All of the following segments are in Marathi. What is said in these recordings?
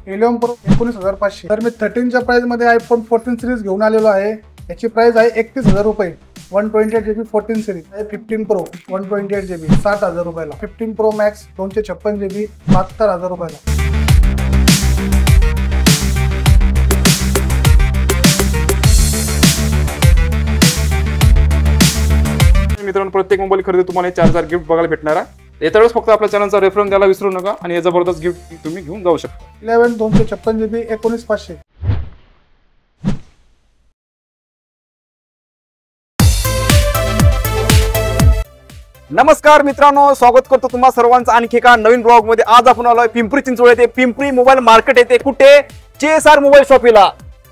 11 प्रो 19,500. तर मी 13च्या प्राइस मध्ये आयफोन 14 सिरीज घेऊन आलेलो आहे. याची प्राइस आहे 31,000 रुपये. 128 GB 14 सिरीज आहे. 15 प्रो 128 GB 60,000 रुपयाला. 15 प्रो मॅक्स 256 GB 72,000 रुपयाला. मित्रांनो, प्रत्येक मोबाईल खरेदी तुम्हाला 4,000 गिफ्ट बघायला भेटणार आहे. येत्या वेळेस फक्त आपल्या चॅनलचा रेफरन्स द्यायला विसरू नका आणि हे जबरदस्त गिफ्ट तुम्ही घेऊन जाऊ शकता. 11 256 GB 19,500. नमस्कार मित्रांनो, स्वागत करतो तुम्हा सर्वांचं आणखी एका नवीन ब्लॉग मध्ये. आज आपण आलोय पिंपरी चिंचवड येथे. पिंपरी मोबाईल मार्केट येथे. कुठे? JSR मोबाईल शॉपीला.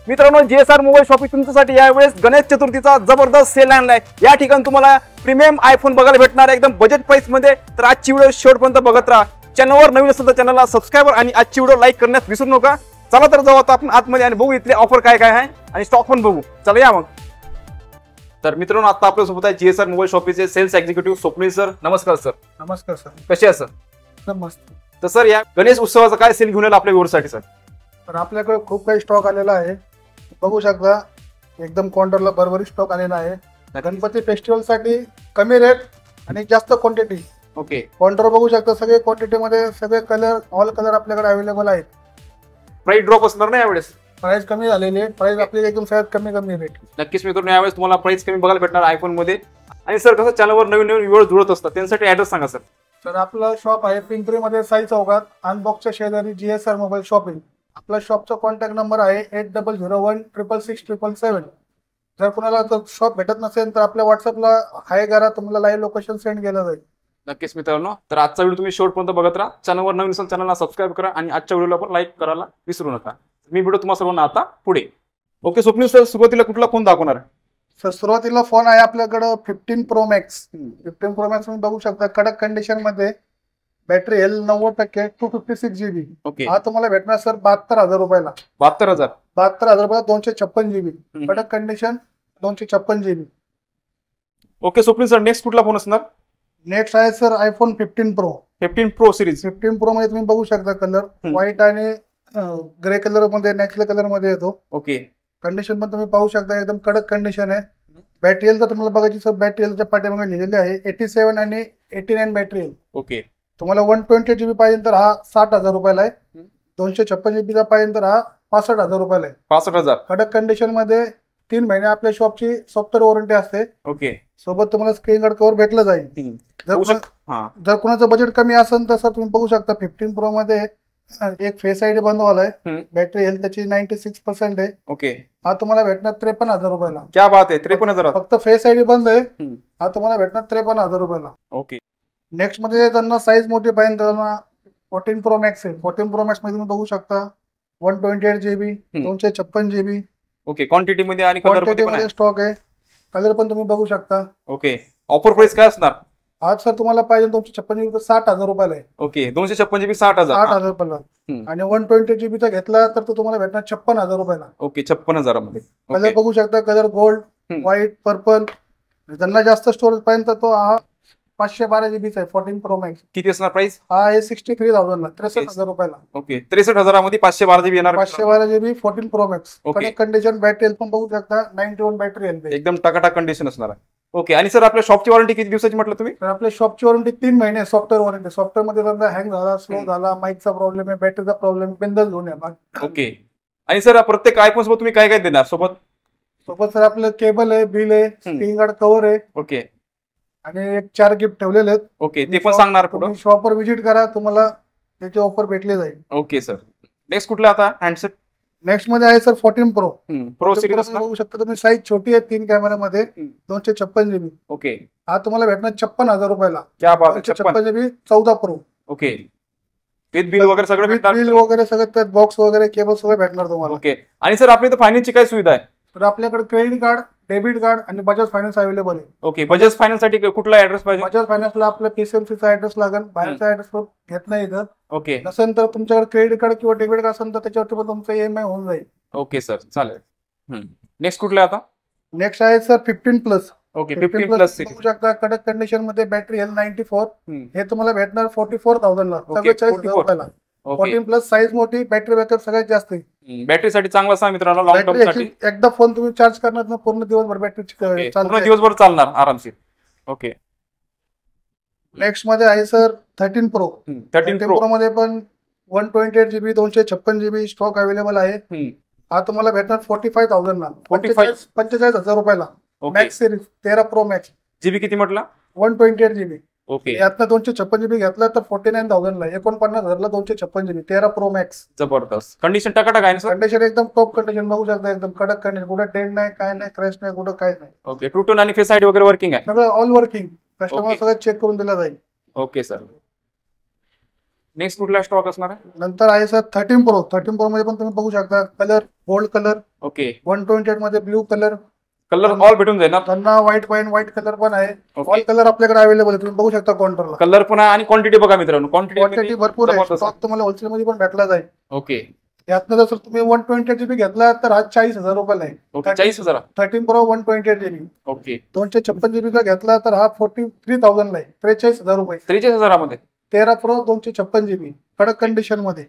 मित्रांनो, JSR मोबाईल शॉपी तुमच्यासाठी यावेळेस गणेश चतुर्थीचा जबरदस्त सेल आणलाय. या ठिकाणी तुम्हाला प्रीमियम आयफोन बघायला भेटणार आहे एकदम बजेट प्राइस मध्ये. तर आजची व्हिडिओ शेवटपर्यंत बघत राहा. चॅनलवर नवीन असेल तर चॅनलला सबस्क्राईब आणि आजची व्हिडिओ लाईक करण्यास विसरू नका. चला तर जाऊ आता आपण आतमध्ये आणि बघू इथले ऑफर काय काय आहे आणि स्टॉक पण बघू. चला या मग. तर मित्रांनो, आता आपल्या सोबत आहे JSR मोबाईल शॉपीचे सेल्स एक्झिक्युटिव्ह स्वप्नील सर. नमस्कार सर. नमस्कार सर. कसे आहे सर? मस्त. तर सर, या गणेश उत्सवाचा काय सेल घेऊन आला आपल्या व्ह्यूअर्ससाठी सर? तर आपल्याकडे खूप काही स्टॉक आलेला आहे. बघू शकता एकदम काउंटरला भरभरी स्टॉक आलेला आहे. गणपती फेस्टिवल साठी कमी रेट आणि जास्त क्वांटिटी. ओके. काउंटर बघू शकता सगळे क्वांटिटी मध्ये सगळे कलर ऑल कलर आपल्याकडे अवेलेबल आहेत. प्राइस ड्रॉप असणार ना यावेळेस? प्राइस कमी झालेली आहे. प्राइस आपली एकदम सगळ्यात कमी रेट. नक्कीच मित्रांनो, यावेळेस तुम्हाला प्राइस कमी बघायला भेटणार आयफोन मध्ये. आणि सर, कसं चॅनलवर नवीन व्हिडिओ जुळत असतात त्यांसाठी ऍड्रेस सांगा सर. तर आपलं शॉप आहे पिंपरी मध्ये साई चौकात, अनबॉक्सच्या शेजारी JSR मोबाईल शॉपिंग. आपला शॉपचा कॉन्टॅक्ट नंबर आहे 8001666777. जर कोणाला शॉप भेटत नसेल तर आपल्या व्हॉट्सअपला हाय करा, तुम्हाला लाईव्ह लोकेशन सेंड केलं जाईल. नक्कीच मित्रांनो, तर आजचा व्हिडिओ तुम्ही शेवटपर्यंत बघत राहा. चॅनलवर नवीन असेल चॅनलला सबस्क्राईब करा आणि आजच्या व्हिडिओला पण लाईक करायला विसरू नका. मी व्हिडिओ तुम्हाला सर्वांना आता पुढे. ओके स्वप्नील सर, सुरुवातीला कुठला फोन दाखवणार? सर, सुरुवातीला फोन आहे आपल्याकडं 15 प्रो मॅक्स. 15 प्रो मॅक्स तुम्ही बघू शकता कडक कंडिशन मध्ये. Battery health 90%, 256 GB. ओके. हा तुम्हाला भेटणार सर 72,000 रुपयाला. 72,000 रुपयाला 256 GB कडक condition 256 GB. Okay Swapnil sir, next कुठला फोन असणार? नेक्स्ट आहे sir iPhone 15 pro. 15 pro series. 15 pro मध्ये तुम्ही बघू शकता कलर व्हाईट आणि ग्रे कलर मध्ये, नॅचरल कलर मध्ये येतो. ओके. कंडिशन पण तुम्ही पाहू शकता एकदम कडक कंडिशन आहे. बॅटरी हेल्थ तर तुम्हाला बघायची सर, बॅटरी हेल्थच्या पाठीमागे लिहिलेले आहे 87 आणि 89 बॅटरी हेल्थ. ओके. तुम्हाला 128 GB पाहिजे तर हा 60,000 रुपयाला आहे. 256 GB चा पाहिजे तर हा 65,000 रुपयाला आहे. 65,000. कडक कंडिशन मध्ये 3 महिने आपल्या शॉपची सॉफ्टवेअर वॉरंटी असते. ओके. सोबत तुम्हाला स्क्रीन गार्ड कव्हर भेटलं जाईल. जर कोणाचं बजेट कमी असेल तर सर तुम्ही बघू शकता 15 प्रो मध्ये एक फेस आयडी बंद वाला आहे. बॅटरी हेल्थ त्याची 96% आहे. ओके. हा तुम्हाला भेटणार 53,000 रुपयाला. क्या बात आहे, 53,000. फक्त फेस आयडी बंद आहे. हा तुम्हाला भेटणार 53,000 रुपयाला. ओके. नेक्स्ट मध्ये त्यांना साईज मोठी पाहिजे त्यांना 14 प्रो मॅक्स आहे. 14 प्रो मॅक्स मध्ये तुम्ही बघू शकता 128 GB 256 GB. ओके. क्वांटिटी मध्ये आणि क्वांटिटी मध्ये स्टॉक आहे. कलर पण तुम्ही बघू शकता. ओके. ऑफर प्राइस काय असणार? आज सर तुम्हाला पाहिजे 256 GB 60,000 रुपयाला आहे. ओके. 256 GB 60,000. 60,000 रुपयाला. आणि 128 GB चा घेतला तर तो तुम्हाला भेटणार 56,000 रुपयाला. ओके. 56,000 मध्ये. कलर बघू शकता, कलर गोल्ड, व्हाईट, पर्पल. ज्यांना जास्त स्टोरेज पाहिजे तर तो हा 512 GB चा आहे 14 प्रो मॅक्स. किती असणार प्राइस? हा आहे 63,000 ला, 63,000 रुपयाला. ओके. 63,000 मध्ये 512 GB येणार. 512 GB 14 pro max. Condition battery health पण बघू शकता 91 बॅटरी हेल्थ एकदम टकाटक कंडिशन असणार आहे. ओके. आणि सर, आपल्या शॉपची वॉरंटी किती दिवसाची म्हटलं तुम्ही? तर आपल्या शॉपची वॉरंटी 3 महिने सॉफ्टवेअर वॉरंटी. सॉफ्टवेअर मध्ये समजा हँग झाला, स्लो झाला, माईकचा प्रॉब्लेम आहे, बॅटरीचा प्रॉब्लेम, बिंदल घेऊन या. ओके. आणि सर, प्रत्येक आयफोन सोबत तुम्ही काय काय देणार सोबत? सर आपलं केबल आहे, बिल आहे, स्क्रीन गार्ड कव्हर आहे. ओके. आणि एक 4 गिफ्ट ठेवलेले आहेत. ओके. ते पण सांगणार पुढे. शॉपवर व्हिजिट करा, तुम्हाला त्याची ऑफर भेटली जाईल. Okay sir. नेक्स्ट कुठला आता हँडसेट? नेक्स्ट मध्ये आहे सर 14 प्रो. प्रो सिरीज बघू शकता तुम्ही, साईज छोटी आहे 3 कॅमेऱ्यामध्ये 256 GB. ओके. हा तुम्हाला भेटणार 56,000 रुपयाला. क्या बात आहे. 56 GB 14 pro. Okay. With bill वगैरे सगळं भेटणार? बिल वगैरे सगळं त्यात, बॉक्स वगैरे, केबल सगळं भेटणार तुम्हाला. ओके. आणि सर, आपल्या इथं फायनान्सची काय सुविधा आहे? तर आपल्याकडे क्रेडिट कार्ड, डेबिट कार्ड आणि बजाज फायनान्स अवेलेबल आहे. ओके. बजाज फायनान्स साठी कुठला ऍड्रेस पाहिजे? बजाज फायनान्सला आपल्या PCMC ऍड्रेस लागेल, बाहेरचा ऍड्रेस घेत नाही इथं. ओके. नसेल तर तुमच्याकडे क्रेडिट कार्ड किंवा डेबिट कार्ड असेल तर त्याच्यावरती पण तुमचं EMI होऊन जाईल. ओके सर, चालेल. नेक्स्ट कुठला आता? नेक्स्ट आहे सर 15 प्लस. ओके. 15 प्लस बघू शकता कडक कंडिशन मध्ये, बॅटरी हेल्थ 94. हे तुम्हाला भेटणार 44,000 ला, 44,000 रुपयाला. ओके 14 प्लस साईज मोठी, बॅटरी बॅकअप सगळ्यात जास्त आहे. बॅटरीसाठी चांगला असा मित्रांनो लॉंग टर्म बॅटरी साठी एकदा फोन तुम्ही चार्ज करणार ना पूर्ण दिवसभर बॅटरी पूर्ण चालते. दिवसभर चालणार आरामशीर. ओके नेक्स्ट मध्ये आहे सर 13 प्रो. 13 प्रो प्रो मध्ये पण 128GB 256GB स्टॉक अवेलेबल आहे. हा तुम्हाला भेटणार 45,000 ला, 45,000 रुपयाला. Okay max series 13 pro max, GB किती म्हटला? 128GB. ओके यातनं 256GB घेतला तर 49,000 ला, 49,000 ला 256GB 13 प्रो मॅक्स. जबरदस्त. कंडिशन टकाटक आहे ना सर? कंडिशन एकदम टॉप कंडिशन बघू शकता, एकदम कडक कंडिशन, कुठे डेंट नाही, काय नाही, क्रॅश नाही, कुठं काय नाही. ओके ट्रू टोन आणि फेस आयडी वगैरे वर्किंग आहे? सगळं ऑल वर्किंग, कस्टमर Okay. सगळं चेक करून दिला जाईल. Okay sir. नेक्स्ट कुठला स्टॉक असणार आहे? नंतर आहे सर 13 प्रो. 13 प्रो मध्ये पण तुम्ही बघू शकता कलर गोल्ड कलर, ओके 128 मध्ये ब्ल्यू कलर, कलर ऑल भेटून जाईल ना? त्यांना व्हाईट व्हाईट कलर पण आहे. Okay. ऑल कलर आपल्याकडे अवेलेबल आहे, तुम्ही बघू शकता काउंटरला. कलर पण आहे आणि क्वांटिटी बघा मित्रांनो, क्वांटिटी क्वांटिटी भरपूर आहे, स्टॉक तुम्हाला होलसेल मध्ये पण भेटला जाईल. ओके यातनं जर तुम्ही 128GB घेतला तर आज 40,000 रुपयाला आहे. Okay 40,000. 13 pro 128GB. Okay 256GB चा घेतला तर हा 43,000 ला आहे, 43,000 रुपये. 43,000 मध्ये 13 प्रो 256GB कडक कंडिशन मध्ये.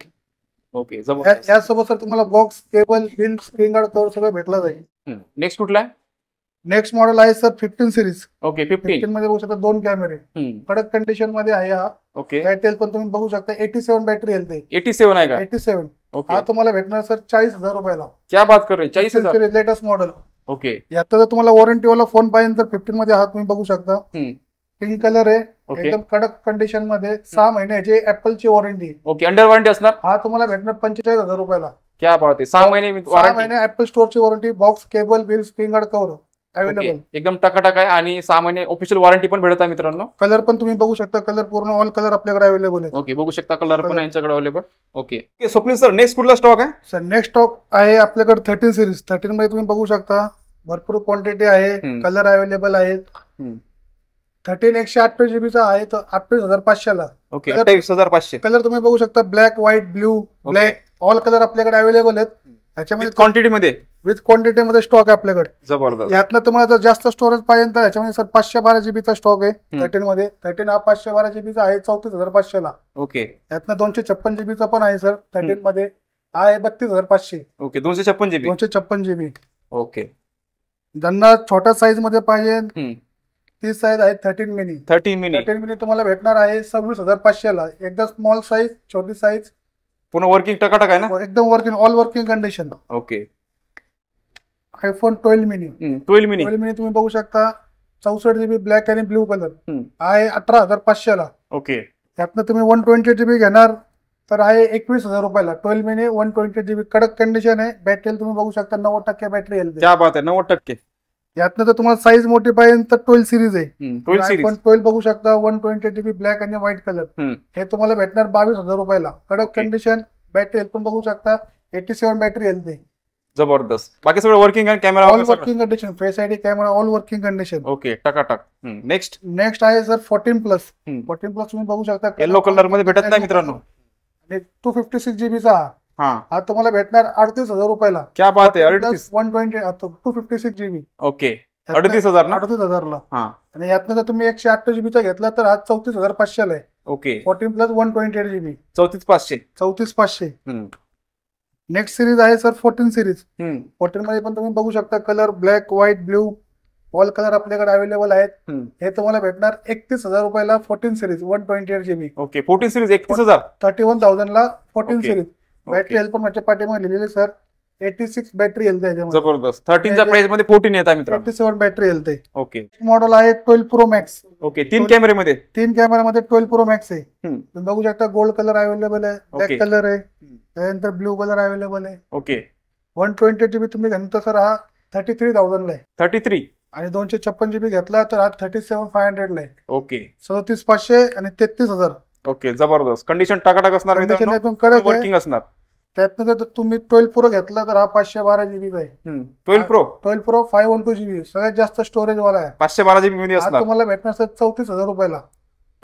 ओके जबरदस्त. यासोबत सर तुम्हाला box, cable, bill, screen guard cover सगळं भेटला जाईल. नेक्स्ट कुठला आहे? नेक्स्ट मॉडेल आहे सर 15 सिरीज. ओके 15. 15 मध्ये बघू शकता 2 कॅमेरे, कडक कंडिशन मध्ये आहे हा. ओके बॅटरी पण तुम्ही बघू शकता 87 बॅटरी हेल्थ आहे. 87 आहे का? 87. ओके हा तुम्हाला भेटणार सर 40,000 रुपयाला. क्या बात कर रहे 40,000. Latest model. ओके यात जर तुम्हाला वॉरंटी वाला फोन पाहिजे तर 15 मध्ये हा तुम्ही बघू शकता. पिंक कलर आहे, ओके एकदम कडक कंडिशन मध्ये. 6 महिन्याची ऍपलची वॉरंटी. ओके अंडर वॉरंटी असणार? हा तुम्हाला भेटणार 45,000 रुपयाला. क्या बात आहे. 6 महिने 6 वॉरंटी. महिने ऍपल स्टोअरची warranty, box, cable, bill, screen guard cover available. एकदम टकाटक आहे आणि 6 महिने ऑफिशियल वॉरंटी पण भेटत आहे मित्रांनो. कलर पण तुम्ही बघू शकता, कलर पूर्ण ऑल कलर आपल्याकडे अवेलेबल आहे. ओके बघू शकता कलर पण आहे यांच्याकडे available. Okay Swapnil sir next कुठला स्टॉक आहे? सर नेक्स्ट स्टॉक आहे आपल्याकडे 13 सिरीज. 13 मध्ये तुम्ही बघू शकता भरपूर क्वांटिटी आहे, कलर अवेलेबल आहेत. 13 128GB चा आहे तर 28,500 ला. ओके 28,500. कलर तुम्ही बघू शकता black, white, blue, black, all colour आपल्याकडे अवेलेबल आहेत. याच्यामध्ये क्वांटिटी मध्ये विथ क्वांटिटी मध्ये स्टॉक आहे आपल्याकडे. जबरदस्त. यातनं तुम्हाला जर जास्त स्टोरेज पाहिजे तर याच्यामध्ये सर 512GB चा स्टॉक आहे 13 मध्ये. 13 हा 512GB चा आहे 34,500 ला. ओके यातनं 256GB चा पण आहे सर 13 मध्ये, हा आहे 32,500. Okay 256 GB. 256GB. ओके ज्यांना छोट्या साईज मध्ये पाहिजे ती साईज आहे 13 मिनी. 13 मिनी 13 मिनी तुम्हाला भेटणार आहे 26,500 ला. एकदम स्मॉल साईज, छोटी साईज, पुन्हा वर्किंग टकाटक आहे ना? एकदम working, all working condition. Okay iPhone 12 mini. 12 mini 12 mini तुम्ही बघू शकता 64GB ब्लॅक आणि ब्ल्यू कलर आहे 18,500 ला. ओके त्यातनं तुम्ही 128GB घेणार तर आहे 21,000 रुपयाला. 12 मिनी 128GB कडक कंडिशन आहे. बॅटरी तुम्ही बघू शकता 90% बॅटरी हेल्थ. क्या बात आहे 90%. यातनं जर तुम्हाला साईज मोठी पाहिजे तर 12 सिरीज आहे. 12 सिरीज आयफोन 12 बघू शकता 128GB ब्लॅक आणि व्हाईट कलर. हे तुम्हाला भेटणार 22,000 रुपयाला. कडक कंडिशन, बॅटरी हेल्थ पण बघू शकता 87 बॅटरी हेल्थ आहे. जबरदस्त. बाकी सगळं वर्किंग आणि camera all working condition, face ID, camera, all working condition. Okay टकाटक. नेक्स्ट नेक्स्ट आहे सर 14 प्लस. 14 प्लस तुम्ही बघू शकता येलो कलर मध्ये भेटत नाही मित्रांनो. 256GB चा हा तुम्हाला भेटणार 38,000 रुपयाला. क्या बात आहे. 38 120 256GB. ओके 38,000 ना? 38,000 ला. आणि यातनं जर तुम्ही 128GB चा घेतला तर आज 34,500 ला आहे. Okay 14 plus 128GB 34,500. 34,500. Next series आहे सर 14 सिरीज. 14 मध्ये पण तुम्ही बघू शकता colour black, white, blue, all colour आपल्याकडे अवेलेबल आहेत. हे तुम्हाला भेटणार 31,000 रुपयाला 14 सिरीज 128GB. Okay 14 series 31,000. 31,000 ला 14 Okay. सिरीज. बॅटरी हेल्थ पण माझ्या पाठीमध्ये लिहिलेली सर 86 बॅटरी हेल्थ आहे. जबरदस्त. 13 च्या प्राइस मध्ये 14 येत आहे मित्रांनो. 87 बॅटरी हेल्थ आहे. ओके मॉडेल आहे 12 प्रो मॅक्स. ओके 3 कॅमेरे मध्ये. 3 कॅमेरामध्ये 12 प्रो मॅक्स आहे. हम्म. तुम्ही बघू शकता गोल्ड कलर अवेलेबल आहे, Okay. ब्लॅक कलर आहे, त्यानंतर ब्ल्यू कलर अवेलेबल आहे. ओके 128GB तुम्ही घेतला सर हा 33,000 ला आहे. 33. आणि 256GB घेतला तर हा 37,500 ला आहे. ओके 37,500 आणि 33,000. ओके जबरदस्त. कंडिशन टकाटक असणार Condition मित्रांनो. एकदम कडक आहे. वर्किंग असणार. त्यातनं जर तुम्ही 12 प्रो घेतला तर हा 512GB आहे. 12 प्रो 12 प्रो 512GB सगळ्यात जास्त स्टोरेज वाला आहे. 512 GB मध्ये हा असणार. तुम्हाला भेटणार सर 34,000 रुपयाला.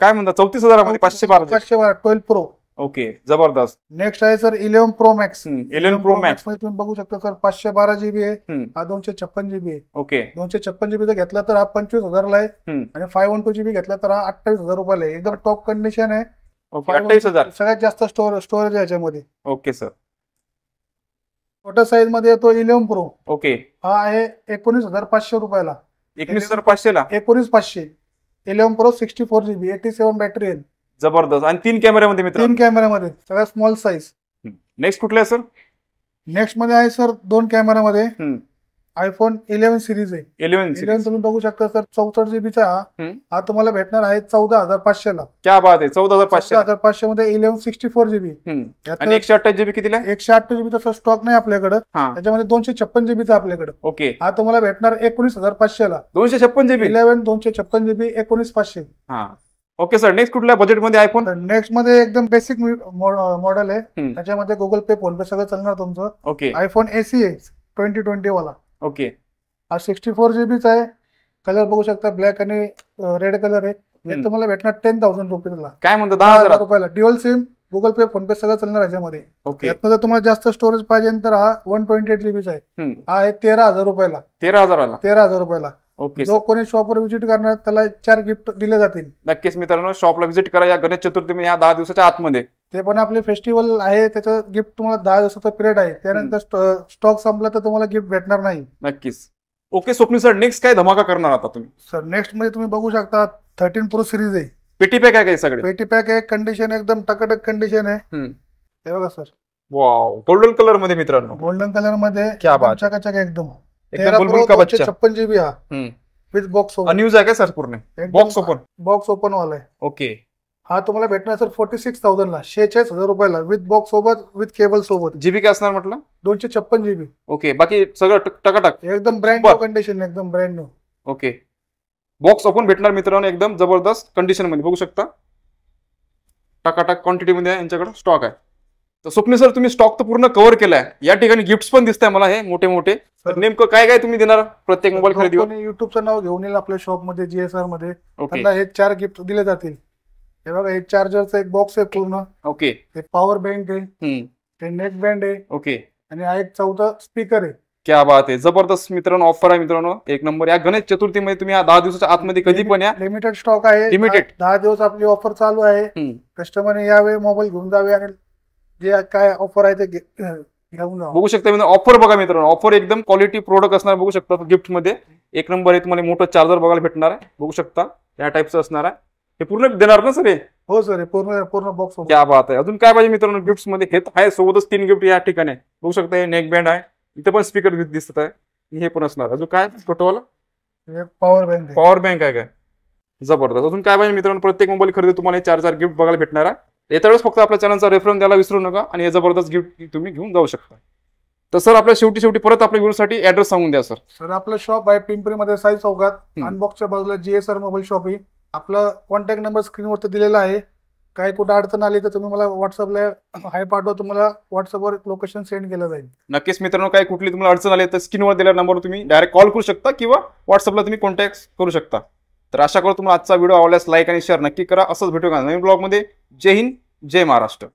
काय म्हणता 34,000 मध्ये 512 GB. 512 12 प्रो. ओके जबरदस्त. नेक्स्ट आहे sir 11 pro max. 11 pro max. मध्ये तुम्ही बघू शकता सर 512GB आहे. हा 256GB आहे. ओके 256GB चा घेतला तर हा 25,000 ला आहे. आणि 512GB घेतला तर हा 28,000 रुपयाला आहे. एकदम टॉप कंडिशन आहे. ओके 28,000. सगळ्यात जास्त स्टोरेज आहे याच्यामध्ये. Okay sir. छोट्या साईज मध्ये येतो 11 प्रो. ओके. हा आहे 19,500 रुपयाला. 19,500 ला 19,500. 11 प्रो 64 GB 87 बॅटरी आहे. जबरदस्त. आणि 3 कॅमेऱ्यामध्ये मित्र. 3 कॅमेऱ्यामध्ये सगळ्यात स्मॉल साईज. नेक्स्ट कुठला आहे सर? नेक्स्ट मध्ये आहे सर 2 कॅमेऱ्यामध्ये iPhone 11 सिरीज आहे. 11 तुम्ही बघू शकता सर 64 GB चा हा तुम्हाला भेटणार आहे 14,500 ला. क्या बात आहे. 14,500 मध्ये 11 64 GB. आणि 128 GB कितीला? 128 GB चा स्टॉक नाही आपल्याकडे. त्याच्यामध्ये 256 GB चा आपल्याकडे. ओके. हा तुम्हाला भेटणार 19,500 ला. 256 GB 11 256 GB 19,500. हा. Okay sir. नेक्स्ट कुठल्या बजेट मध्ये आयफोन? नेक्स्ट मध्ये एकदम बेसिक मॉडेल आहे. त्याच्यामध्ये गुगल पे फोन पे सगळं चालणार तुमचं. ओके. iPhone SE आहे 2020 वाला. ओके. हा 64 GB चा आहे. कलर बघू शकता ब्लॅक आणि रेड कलर आहे. हे तुम्हाला भेटणार 10,000 रुपयाला. काय म्हणतो? 10,000 रुपयाला. ड्युअल सिम गुगल पे फोन पे सगळं चालणार याच्यामध्ये. ओके. यातनं जर तुम्हाला जास्त स्टोरेज पाहिजे तर हा 128 GB चा आहे. हा आहे 13,000 रुपयाला. 13,000 रुपयाला. ओके. जो कोणी शॉपवर व्हिजिट करणार त्याला 4 गिफ्ट दिले जातील. नक्कीच मित्रांनो शॉपला व्हिजिट करा या गणेश चतुर्थी या 10 दिवसाच्या आतमध्ये. ते पण आपले फेस्टिवल आहे त्याचं गिफ्ट तुम्हाला 10 दिवसाचा पिरियड आहे. त्यानंतर स्टॉक संपला तर तुम्हाला गिफ्ट भेटणार नाही. नक्कीच. ओके स्वप्नील सर नेक्स्ट काय धमाका करणार आता तुम्ही? सर नेक्स्ट मध्ये तुम्ही बघू शकता 13 प्रो सिरीज आहे. पेटी पॅक आहे काय सगळे? पेटी पॅक आहे. कंडिशन एकदम टकाटक कंडिशन आहे. हे बघा सर. वाव. गोल्डन कलर मध्ये मित्रांनो. गोल्डन कलर मध्ये चकाचक एकदम. 56 GB हा विथ बॉक्स न्यूज आहे काय सर? पूर्ण बॉक्स ओपन वाला आहे. ओके. हा तुम्हाला भेटणार सर 46,000 ला. 46,000 रुपयाला विथ बॉक्स सोबत विथ केबल सोबत. जीबी काय असणार म्हटलं? 256 GB. ओके. बाकी सगळं टकाटक एकदम ब्रँड न्यू कंडिशन. एकदम brand new. Okay. Box open भेटणार मित्रांनो एकदम जबरदस्त कंडिशन मध्ये बघू शकता. टकाटक क्वांटिटी मध्ये यांच्याकडे स्टॉक आहे. तर स्वप्नील सर तुम्ही स्टॉक तर पूर्ण कव्हर केलाय. या ठिकाणी गिफ्ट पण दिसत आहे मला हे मोठे मोठे. तर नेमकं काय काय तुम्ही देणार प्रत्येक मोबाईल खरेदीवर? युट्यूबचं नाव घेऊन येईल आपल्या शॉप मध्ये GSR मध्ये. त्यांना हे 4 गिफ्ट दिले जातील. हे बघा हे चार्जरचा एक बॉक्स आहे पूर्ण. ओके. ते पॉवर बँक आहे. ते नेक बँड आहे. ओके. आणि हा एक 4था स्पीकर आहे. क्या बात आहे. जबरदस्त मित्रांनो ऑफर आहे मित्रांनो एक नंबर. या गणेश चतुर्थीमध्ये तुम्ही या 10 दिवसाच्या आतमध्ये कधी पण या. लिमिटेड स्टॉक आहे. लिमिटेड 10 दिवस आपली ऑफर चालू आहे. कस्टमरने यावे मोबाईल घेऊन जावे आणि जे काय ऑफर आहे ते घेऊन जावं. बघू शकता ऑफर बघा मित्रांनो. ऑफर एकदम क्वालिटी प्रोडक्ट असणार बघू शकता. गिफ्ट मध्ये एक नंबर आहे. तुम्हाला मोठं चार्जर बघायला भेटणार आहे बघू शकता. या टाईपचं असणार आहे. हे पूर्ण देणार ना सर? हे हो सर. पूर्ण बॉक्स. क्या बात आहे. अजून काय पाहिजे मित्रांनो गिफ्ट मध्ये? हे आहे सोबतच 3 गिफ्ट या ठिकाणी बघू शकता. हे नेक बँड आहे. इथे पण स्पीकर दिसत आहे. हे पण असणार. अजून काय छोटवाला? पॉवर बँक आहे काय? जबरदस्त. अजून काय पाहिजे मित्रांनो प्रत्येक मोबाईल खरेदी तुम्हाला 4 गिफ्ट बघायला भेटणार आहे. येत्या वेळेस फक्त आपल्या चॅनलचा रेफरन्स द्यायला विसरू नका आणि हे जबरदस्त गिफ्ट तुम्ही घेऊन जाऊ शकता. तर सर आपल्या शेवटी परत आपल्या व्ह्यूसाठी ऍड्रेस सांगून द्या सर. सर आपलं शॉप आहे पिंपरीमध्ये साई चौकात. अनबॉक्सच्या बाजूला GSR मोबाईल शॉप आहे. आपला कॉन्टॅक्ट नंबर स्क्रीनवरती दिलेला आहे. काही कुठं अडचण आली तर तुम्ही मला व्हॉट्सअपला हाय पाठवा. तुम्हाला व्हॉट्सअपवर लोकेशन सेंड केलं जाईल. नक्कीच मित्रांनो काही कुठली तुम्हाला अडचण आली तर स्क्रीनवर दिलेल्या नंबरवर तुम्ही डायरेक्ट कॉल करू शकता किंवा व्हॉट्सअपला तुम्ही कॉन्टॅक्ट करू शकता. तर आशा करू तुम्हाला आजचा व्हिडिओ आवडल्यास लाईक आणि शेअर नक्की करा. असंच भेटू का नवीन ब्लॉगमध्ये. जय हिंद जय महाराष्ट्र.